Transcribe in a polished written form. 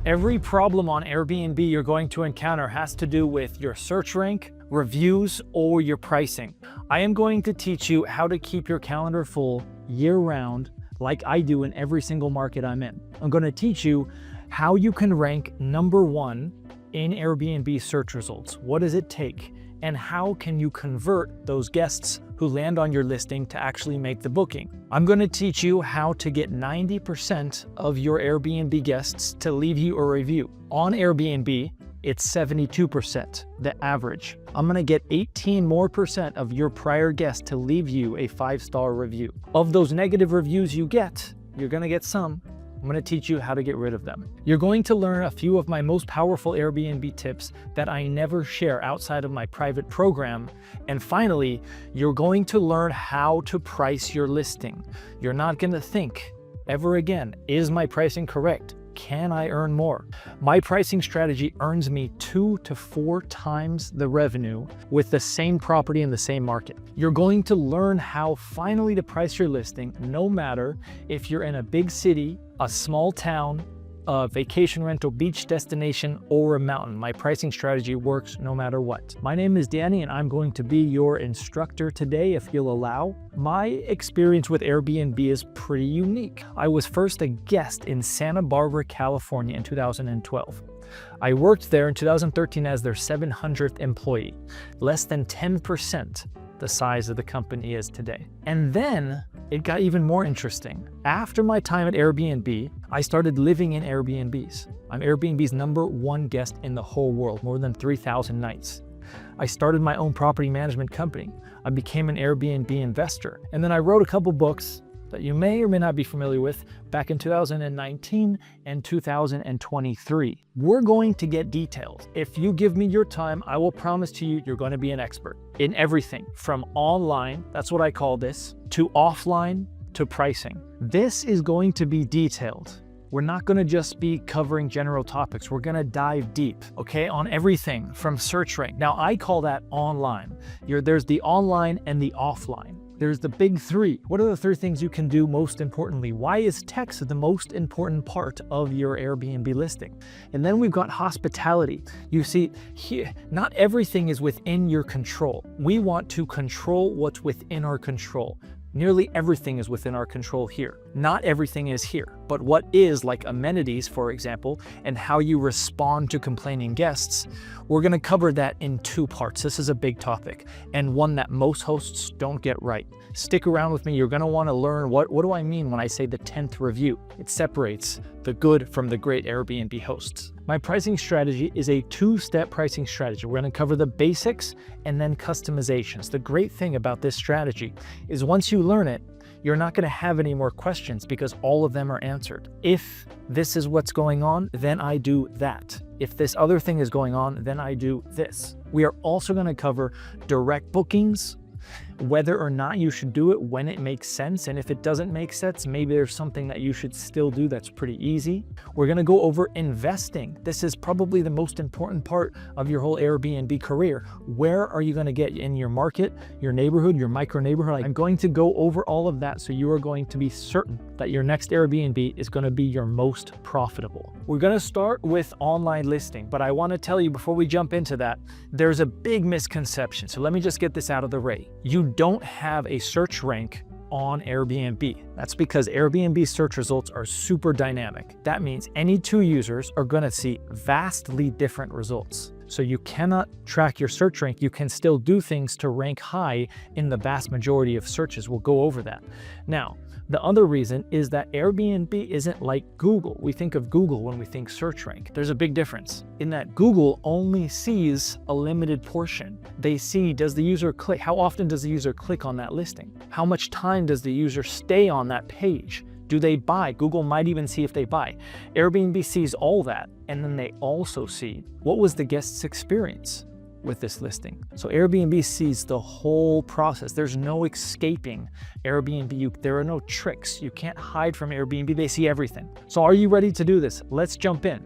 Every problem on Airbnb you're going to encounter has to do with your search rank, reviews, or your pricing. I am going to teach you how to keep your calendar full year-round like I do in every single market I'm in. I'm going to teach you how you can rank #1 in Airbnb search results. What does it take? And how can you convert those guests who land on your listing to actually make the booking? I'm going to teach you how to get 90% of your Airbnb guests to leave you a review. On Airbnb, it's 72%, the average. I'm going to get 18% more of your prior guests to leave you a 5-star review. Of those negative reviews you get, you're going to get some. I'm going to teach you how to get rid of them. You're going to learn a few of my most powerful Airbnb tips that I never share outside of my private program. And finally, you're going to learn how to price your listing. You're not going to think ever again, is my pricing correct? Can I earn more? My pricing strategy earns me 2 to 4 times the revenue with the same property in the same market. You're going to learn how finally to price your listing, no matter if you're in a big city, a small town, a vacation rental beach destination, or a mountain. My pricing strategy works no matter what. My name is Danny and I'm going to be your instructor today if you'll allow. My experience with Airbnb is pretty unique. I was first a guest in Santa Barbara, California in 2012. I worked there in 2013 as their 700th employee, less than 10% the size of the company is today. And then it got even more interesting. After my time at Airbnb, I started living in Airbnbs. I'm Airbnb's #1 guest in the whole world, more than 3,000 nights. I started my own property management company. I became an Airbnb investor. And then I wrote a couple books that you may or may not be familiar with back in 2019 and 2023. We're going to get details. If you give me your time, I will promise to you, you're going to be an expert in everything from online, that's what I call this, to offline, to pricing. This is going to be detailed. We're not going to just be covering general topics. We're going to dive deep, okay, on everything from search rank. Now, I call that online. There's the online and the offline. There's the big 3. What are the 3 things you can do most importantly? Why is text the most important part of your Airbnb listing? And then we've got hospitality. You see, here, not everything is within your control. We want to control what's within our control. Nearly everything is within our control here. Not everything is here, but what is, like amenities, for example, and how you respond to complaining guests, we're going to cover that in 2 parts. This is a big topic and one that most hosts don't get right. Stick around with me. You're going to want to learn what do I mean when I say the 10th review. It separates the good from the great Airbnb hosts. My pricing strategy is a 2-step pricing strategy. We're going to cover the basics and then customizations. The great thing about this strategy is once you learn it, you're not going to have any more questions because all of them are answered. If this is what's going on, then I do that. If this other thing is going on, then I do this. We are also going to cover direct bookings, whether or not you should do it when it makes sense. And if it doesn't make sense, maybe there's something that you should still do that's pretty easy. We're going to go over investing. This is probably the most important part of your whole Airbnb career. Where are you going to get in your market, your neighborhood, your micro neighborhood? I'm going to go over all of that so you are going to be certain that your next Airbnb is going to be your most profitable. We're going to start with online listing, but I want to tell you before we jump into that, there's a big misconception. So let me just get this out of the way. You don't have a search rank on Airbnb. That's because Airbnb search results are super dynamic. That means any 2 users are going to see vastly different results. So you cannot track your search rank. You can still do things to rank high in the vast majority of searches. We'll go over that. Now, the other reason is that Airbnb isn't like Google. We think of Google when we think search rank. There's a big difference in that Google only sees a limited portion. They see, does the user click? How often does the user click on that listing? How much time does the user stay on that page? Do they buy? Google might even see if they buy. Airbnb sees all that, and then they also see what was the guest's experience with this listing. So Airbnb sees the whole process. There's no escaping Airbnb. There are no tricks. You can't hide from Airbnb. They see everything. So are you ready to do this? Let's jump in.